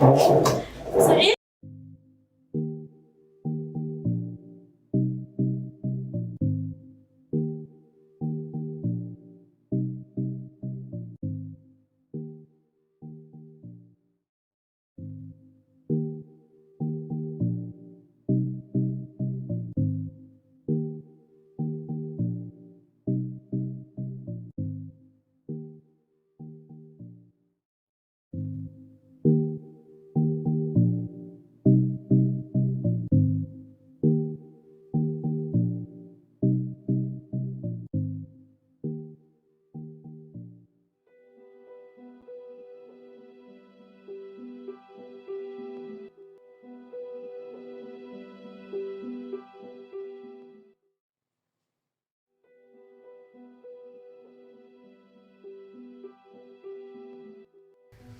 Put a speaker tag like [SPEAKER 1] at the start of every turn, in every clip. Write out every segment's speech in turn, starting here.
[SPEAKER 1] سعيد.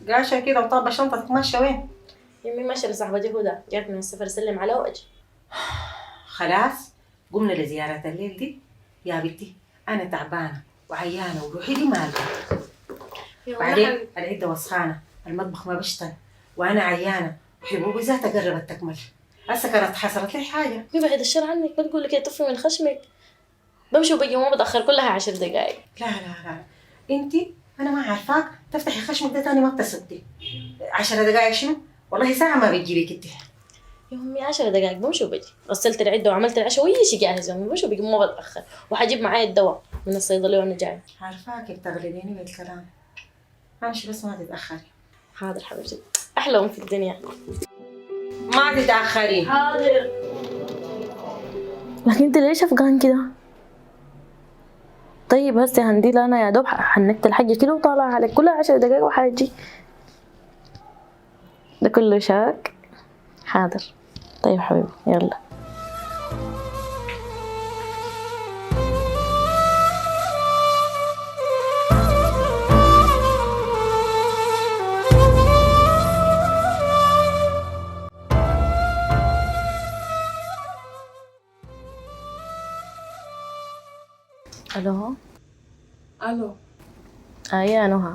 [SPEAKER 2] قاشة كده وطابة شنطتك ماشية وين؟
[SPEAKER 1] يمي ماشية لصاحبتي هدى، جات من السفر سلم على وجه.
[SPEAKER 2] خلاص قمنا لزيارة الليل دي. يا بنتي أنا تعبانة وعيانة وروحي لي مالها. بعدين العدة وسخانة، المطبخ ما بشتغل وأنا عيانة وحبوبي ذاتها قربت تكمل. هسه كانت حصلت لي حاجة.
[SPEAKER 1] يبعد الشر عنك، ما تقول لك طفي من خشمك. بمشي وبجي وما بتأخر، كلها 10 دقايق.
[SPEAKER 2] لا انتي انا ما عارفاك تفتحي خشمك ده تاني ما بتصدي. 10 دقايق شنو؟ والله ساعة ما بتجيبك انتي.
[SPEAKER 1] يا امي 10 دقايق بمشي وبجي، غسلت العده وعملت العشاء وهي شي جاهزه، بمشي وبجي ما بتأخر، وحجيب معايا الدواء من الصيدليه وانا جاي.
[SPEAKER 2] عارفاك بتغلبيني بالكلام. امشي بس ما تتأخري.
[SPEAKER 1] حاضر حبيبتي، احلى ام في الدنيا.
[SPEAKER 2] ما تتأخري.
[SPEAKER 1] حاضر. لكن انت ليش افغان كده؟ طيب هسه هنديل انا يا دوب حنكت الحاجه كده وطالع عليك، كلها 10 دقايق وحاجي. ده كله شاك. حاضر. طيب حبيبي يلا. الو.
[SPEAKER 3] الو.
[SPEAKER 1] يا نهى،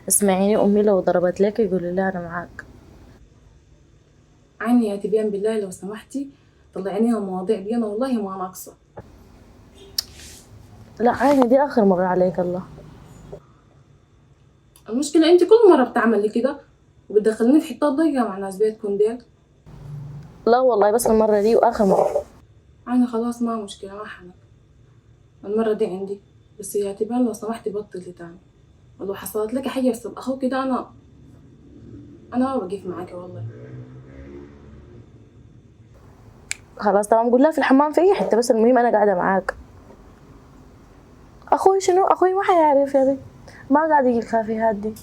[SPEAKER 1] اسمعيني، امي لو ضربت لك يقولي لي انا معاك.
[SPEAKER 3] عيني يا تبيان بالله لو سمحتي طلعينيها المواضيع دي، انا والله ما ناقصه.
[SPEAKER 1] لا عيني دي اخر مره عليك الله.
[SPEAKER 3] المشكله انت كل مره بتعملي كده وبتدخليني في حتات ضيقه مع ناس بيتكم ديل.
[SPEAKER 1] لا والله بس المره دي واخر مره.
[SPEAKER 3] عيني خلاص ما مشكله، ما حنك المره دي عندي. بس يا تبيان لو سمحتي بطلي تاني، ولو حصلت لك حاجه بسبب اخوك كده انا ما بقف معاكي والله.
[SPEAKER 1] خلاص تمام، قول لها في الحمام في اي حته، بس المهم انا قاعده معاك. اخوي شنو؟ اخوي ما حيعرف يا بنت، ما قاعد يجي الكافيهات دي.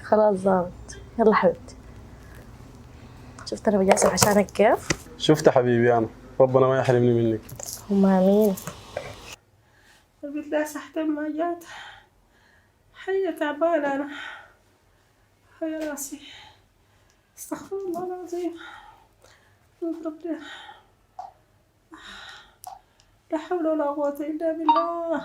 [SPEAKER 1] خلاص ظابط. يلا حبيبتي، شفت انا بجاسم عشانك كيف؟
[SPEAKER 4] شفت حبيبي انا، ربنا ما يحرمني منك.
[SPEAKER 1] هم مين؟
[SPEAKER 2] قلت لها صحتين ما جات. حية تعبانة أنا. يا راسي. استغفر الله العظيم. ربنا. لا حول ولا قوة إلا بالله.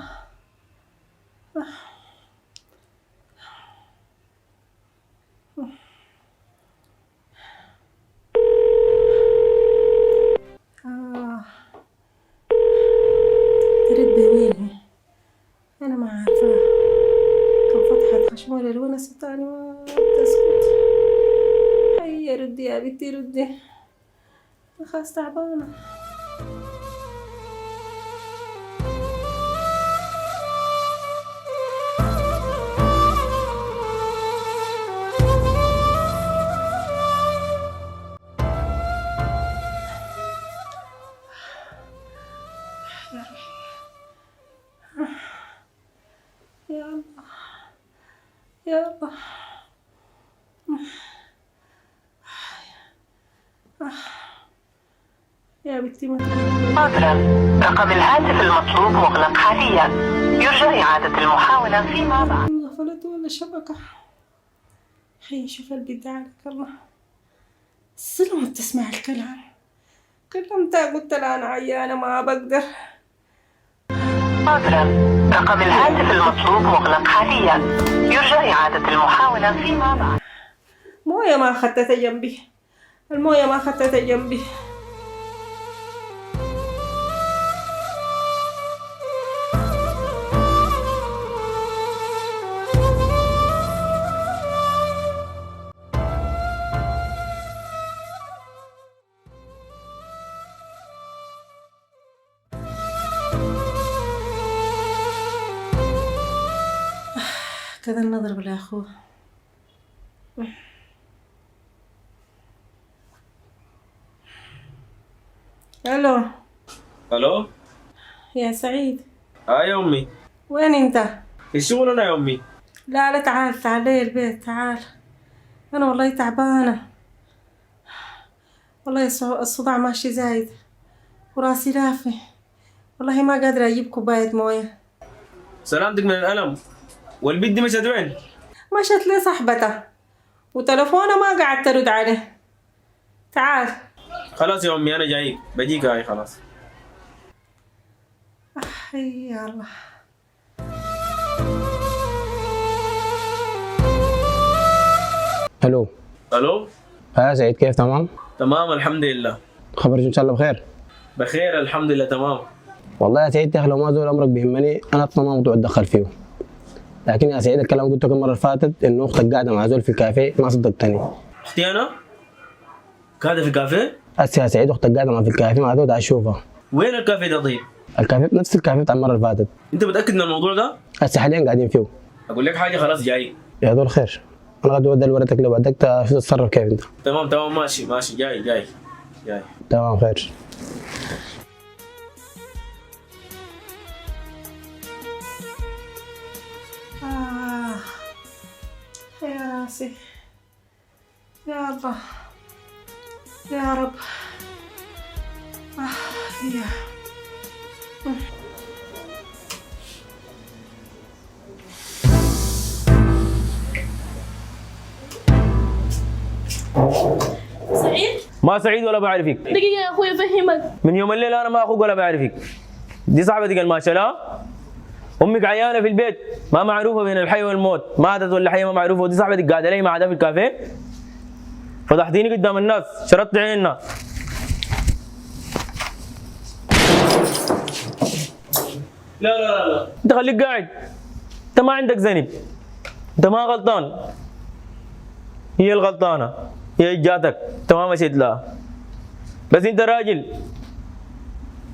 [SPEAKER 2] ترد وين؟ أنا ما عارفة. كان فتحت خشمولي الونس التاني ما بتسكت. هيا ردي يا بنتي ردي. خلاص تعبانة. يا الله يا الله. يا بنتي ما
[SPEAKER 5] عذرا، رقم الهاتف المطلوب مغلق حاليا، يرجى إعادة المحاولة فيما بعد.
[SPEAKER 2] غفلت ولا شبكة. هي شوف البداية عليك الله. الصلة ما بتسمع الكلام. كلمتها قلت لها أنا عيانة ما بقدر.
[SPEAKER 5] عذرا، رقم الهاتف المطلوب مغلق حاليا، يرجى إعادة المحاولة فيما بعد.
[SPEAKER 2] مو المويه ما أخدتها جنبي، المويه ما أخدتها جنبي. كذا نضرب لأخوه. الو.
[SPEAKER 6] الو
[SPEAKER 2] يا سعيد.
[SPEAKER 6] يا امي.
[SPEAKER 2] وين انت؟
[SPEAKER 6] في الشغل انا يا امي.
[SPEAKER 2] لا تعال تعال لي البيت تعال. انا والله تعبانة والله، الصداع ماشي زايد وراسي لافة والله، ما قادرة اجيب كوباية موية.
[SPEAKER 6] سلامتك من الالم. والبنت دي مشت وين؟
[SPEAKER 2] مشت لي صاحبتها وتلفونها ما قاعد ترد عليه. تعال.
[SPEAKER 6] خلاص يا امي انا جايك، بجيك هاي خلاص.
[SPEAKER 2] يا الله.
[SPEAKER 7] الو.
[SPEAKER 6] الو.
[SPEAKER 7] سعيد كيف تمام؟
[SPEAKER 6] تمام الحمد لله.
[SPEAKER 7] خبرك ان شاء الله بخير؟
[SPEAKER 6] بخير الحمد لله تمام.
[SPEAKER 7] والله يا سعيد يا اخي لو ما زول امرك بيهمني انا اصلا ما موضوع اتدخل فيه، لكن يا سعيد الكلام قلته المره اللي فاتت انه اختك قاعده مع زول في الكافيه ما صدقتني.
[SPEAKER 6] اختي انا؟ قاعده في الكافيه؟
[SPEAKER 7] هسه يا سعيد اختك قاعده في الكافيه مع زول، تعال شوفها.
[SPEAKER 6] وين الكافيه ده طيب؟
[SPEAKER 7] الكافيه نفس الكافيه بتاع المره اللي فاتت.
[SPEAKER 6] انت متاكد من الموضوع ده؟
[SPEAKER 7] هسه حاليا قاعدين فيه.
[SPEAKER 6] اقول لك حاجه خلاص جاي.
[SPEAKER 7] يا دول خير، انا غادي اودي ورقتك لو بدك شو تتصرف كيف انت.
[SPEAKER 6] تمام ماشي جاي.
[SPEAKER 7] تمام خير.
[SPEAKER 2] يا راسي يا الله يا رب. يا
[SPEAKER 1] سعيد
[SPEAKER 6] ما سعيد ولا بعرفك.
[SPEAKER 1] دقيقة يا أخوي أفهمك.
[SPEAKER 6] من يوم الليل انا ما اخوك ولا بعرفك. دي صاحبتك الماشلة. امك عيانه في البيت ما معروفه بين الحي والموت، ماتت ولا حيه ما معروفه، ودي صاحبتك قاعده لي مع ده في الكافيه. فضحتيني قدام الناس، شردت عيننا. لا انت خليك قاعد، انت ما عندك ذنب، انت ما غلطان، هي الغلطانه، هي جاتك انت ما مشيت لها. بس انت راجل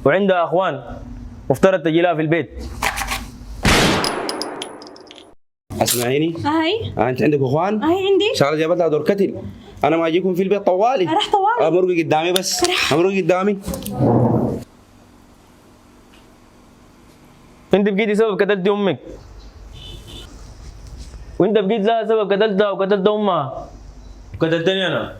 [SPEAKER 6] وعندها اخوان مفترض تجي لها في البيت.
[SPEAKER 8] اسمعيني.
[SPEAKER 1] هاي
[SPEAKER 8] انت عندك اخوان؟
[SPEAKER 1] هاي عندي.
[SPEAKER 8] شغله جابت لها دور كتل. انا ما اجيكم في البيت طوالي.
[SPEAKER 1] راح طوالي.
[SPEAKER 8] امرقي قدامي بس. امرقي قدامي.
[SPEAKER 6] انت بقيتي سبب قتلت امك، وانت بقيت لها سبب قتلتها وقتلت امها وقتلتني انا.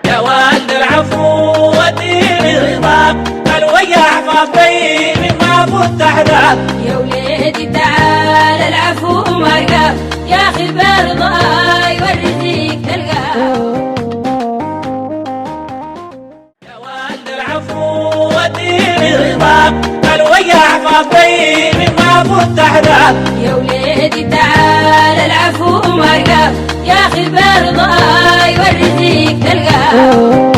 [SPEAKER 9] يا ولد العفو وديني رضاك، الوجع فاضي مما كنت احداك.
[SPEAKER 10] يا وليدي تعال العفو مرقاك، يا اخي برضا يوريك تلقاك.
[SPEAKER 9] يا ولد العفو وديني رضاك، الوجع فاضي مما كنت احداك.
[SPEAKER 10] يا وليدي تعال العفو مرقاك، يا اخي برضا يوريك تلقاك.